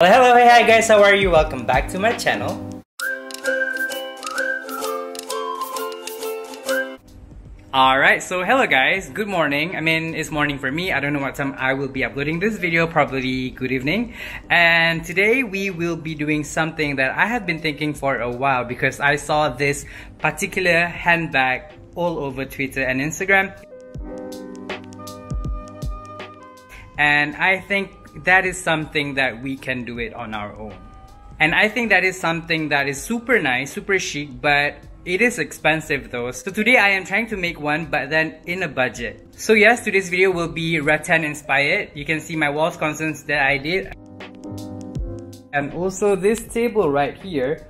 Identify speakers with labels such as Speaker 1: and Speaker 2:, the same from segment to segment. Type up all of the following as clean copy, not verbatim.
Speaker 1: Hello, hey, hi guys, how are you? Welcome back to my channel. Alright, so hello guys, good morning. I mean, it's morning for me. I don't know what time I will be uploading this video, probably good evening. And today we will be doing something that I have been thinking for a while because I saw this particular handbag all over Twitter and Instagram. And I think that is something that we can do it on our own. And I think that is something that is super nice, super chic, but it is expensive though. So today I am trying to make one, but then in a budget. So yes, today's video will be rattan inspired. You can see my wall sconces that I did. And also this table right here.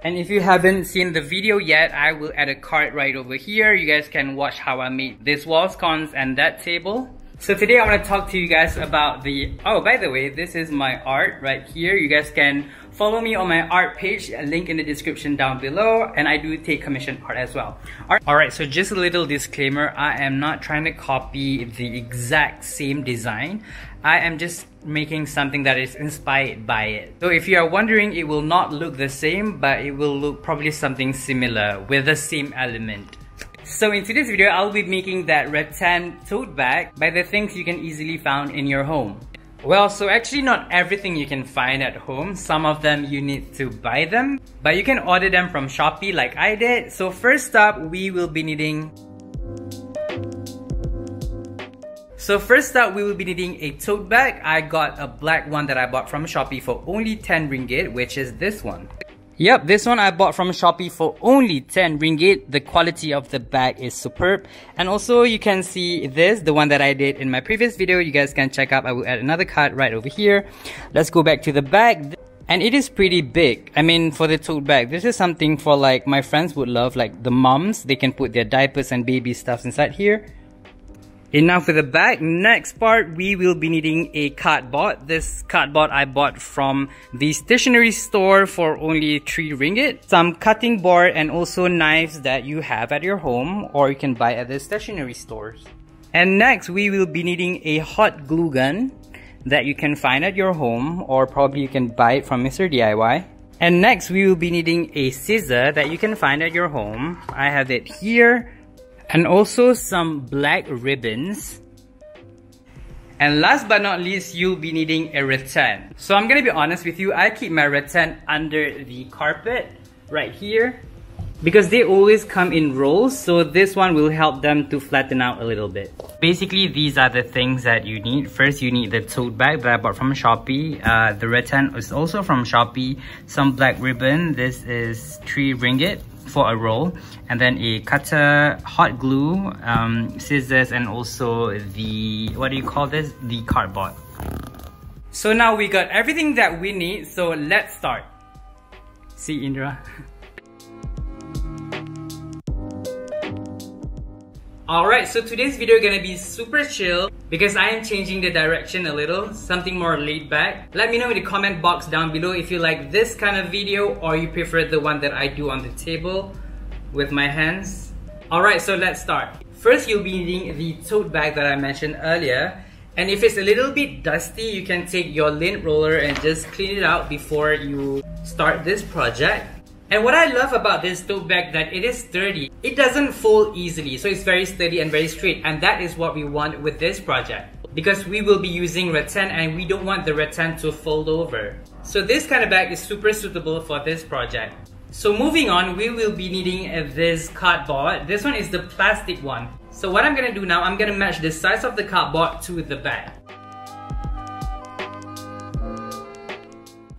Speaker 1: And if you haven't seen the video yet, I will add a card right over here. You guys can watch how I made this wall sconce and that table. So today I want to talk to you guys about the... Oh, by the way, this is my art right here. You guys can follow me on my art page, a link in the description down below. And I do take commission art as well. Alright, so just a little disclaimer. I am not trying to copy the exact same design. I am just making something that is inspired by it. So if you are wondering, it will not look the same, but it will look probably something similar with the same element. So in today's video, I'll be making that rattan tote bag by the things you can easily find in your home. Well, so actually not everything you can find at home. Some of them you need to buy them, but you can order them from Shopee like I did. So first up, we will be needing a tote bag. I got a black one that I bought from Shopee for only 10 ringgit, which is this one. Yep, this one I bought from Shopee for only 10 ringgit. The quality of the bag is superb. And also you can see this, the one that I did in my previous video. You guys can check out. I will add another card right over here. Let's go back to the bag. And it is pretty big. I mean, for the tote bag, this is something for like my friends would love, like the moms. They can put their diapers and baby stuff inside here. Enough with the bag. Next part, we will be needing a cardboard. This cardboard I bought from the stationery store for only 3 ringgit. Some cutting board and also knives that you have at your home or you can buy at the stationery stores. And next, we will be needing a hot glue gun that you can find at your home or probably you can buy it from Mr. DIY. And next, we will be needing a scissor that you can find at your home. I have it here. And also some black ribbons. And last but not least, you'll be needing a rattan. So I'm gonna be honest with you, I keep my rattan under the carpet right here because they always come in rolls, so this one will help them to flatten out a little bit. Basically, these are the things that you need. First, you need the tote bag that I bought from Shopee. The rattan is also from Shopee. Some black ribbon, this is 3 ringgit for a roll, and then a cutter, hot glue, scissors, and also the, what do you call this? The cardboard. So now we got everything that we need, so let's start. See, Indra? Alright, so today's video is gonna be super chill because I am changing the direction a little, something more laid back. Let me know in the comment box down below if you like this kind of video or you prefer the one that I do on the table with my hands. Alright, so let's start. First, you'll be needing the tote bag that I mentioned earlier. And if it's a little bit dusty, you can take your lint roller and just clean it out before you start this project. And what I love about this tote bag that it is sturdy. It doesn't fold easily, so it's very sturdy and very straight, and that is what we want with this project. Because we will be using rattan and we don't want the rattan to fold over. So this kind of bag is super suitable for this project. So moving on, we will be needing this cardboard. This one is the plastic one. So what I'm gonna do now, I'm gonna match the size of the cardboard to the bag.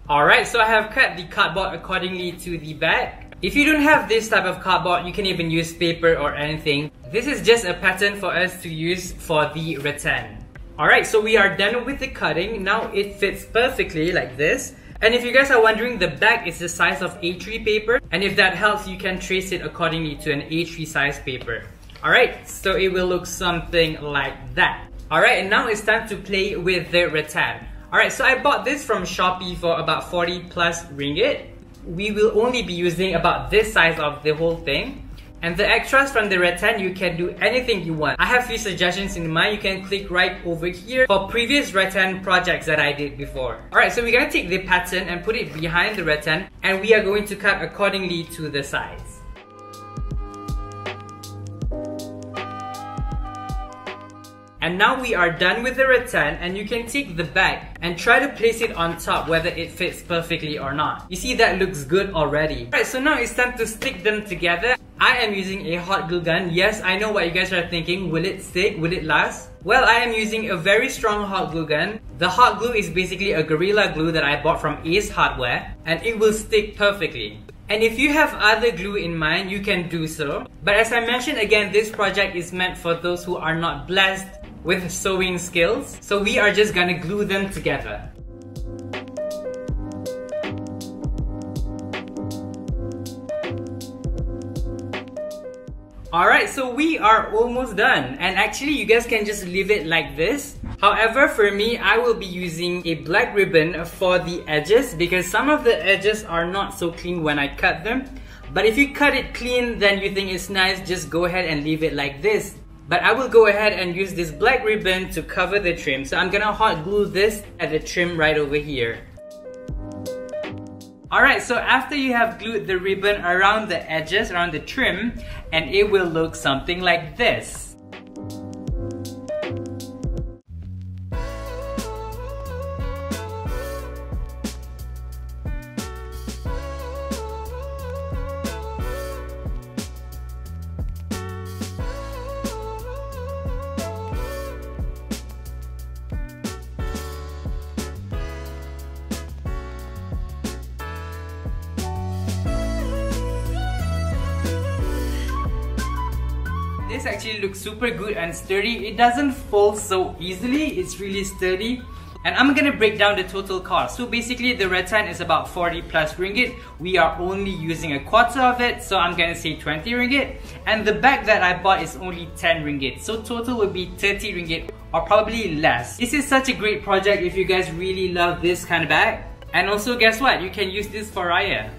Speaker 1: Alright, so I have cut the cardboard accordingly to the bag. If you don't have this type of cardboard, you can even use paper or anything. This is just a pattern for us to use for the rattan. Alright, so we are done with the cutting. Now it fits perfectly like this. And if you guys are wondering, the bag is the size of A3 paper. And if that helps, you can trace it accordingly to an A3 size paper. Alright, so it will look something like that. Alright, and now it's time to play with the rattan. Alright, so I bought this from Shopee for about 40 plus ringgit. We will only be using about this size of the whole thing. And the extras from the rattan, you can do anything you want. I have few suggestions in mind. You can click right over here for previous rattan projects that I did before. Alright, so we're gonna take the pattern and put it behind the rattan, and we are going to cut accordingly to the size. And now we are done with the rattan, and you can take the bag and try to place it on top whether it fits perfectly or not. You see, that looks good already. Alright, so now it's time to stick them together. I am using a hot glue gun. Yes, I know what you guys are thinking. Will it stick? Will it last? Well, I am using a very strong hot glue gun. The hot glue is basically a Gorilla Glue that I bought from Ace Hardware, and it will stick perfectly. And if you have other glue in mind, you can do so. But as I mentioned again, this project is meant for those who are not blessed with sewing skills. So we are just gonna glue them together. Alright, so we are almost done. And actually, you guys can just leave it like this. However, for me, I will be using a black ribbon for the edges because some of the edges are not so clean when I cut them. But if you cut it clean, then you think it's nice, just go ahead and leave it like this. But I will go ahead and use this black ribbon to cover the trim. So I'm gonna hot glue this at the trim right over here. Alright, so after you have glued the ribbon around the edges, around the trim, and it will look something like this. This actually looks super good and sturdy. It doesn't fall so easily. It's really sturdy. And I'm gonna break down the total cost. So basically the rattan is about 40 plus ringgit. We are only using a quarter of it, so I'm gonna say 20 ringgit. And the bag that I bought is only 10 ringgit. So total would be 30 ringgit or probably less. This is such a great project if you guys really love this kind of bag. And also guess what? You can use this for Raya.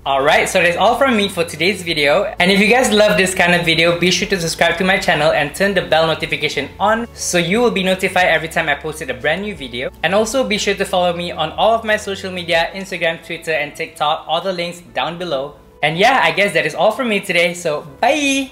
Speaker 1: Alright, so that's all from me for today's video. And if you guys love this kind of video, be sure to subscribe to my channel and turn the bell notification on so you will be notified every time I posted a brand new video. And also be sure to follow me on all of my social media, Instagram, Twitter, and TikTok. All the links down below. And yeah, I guess that is all from me today, so bye!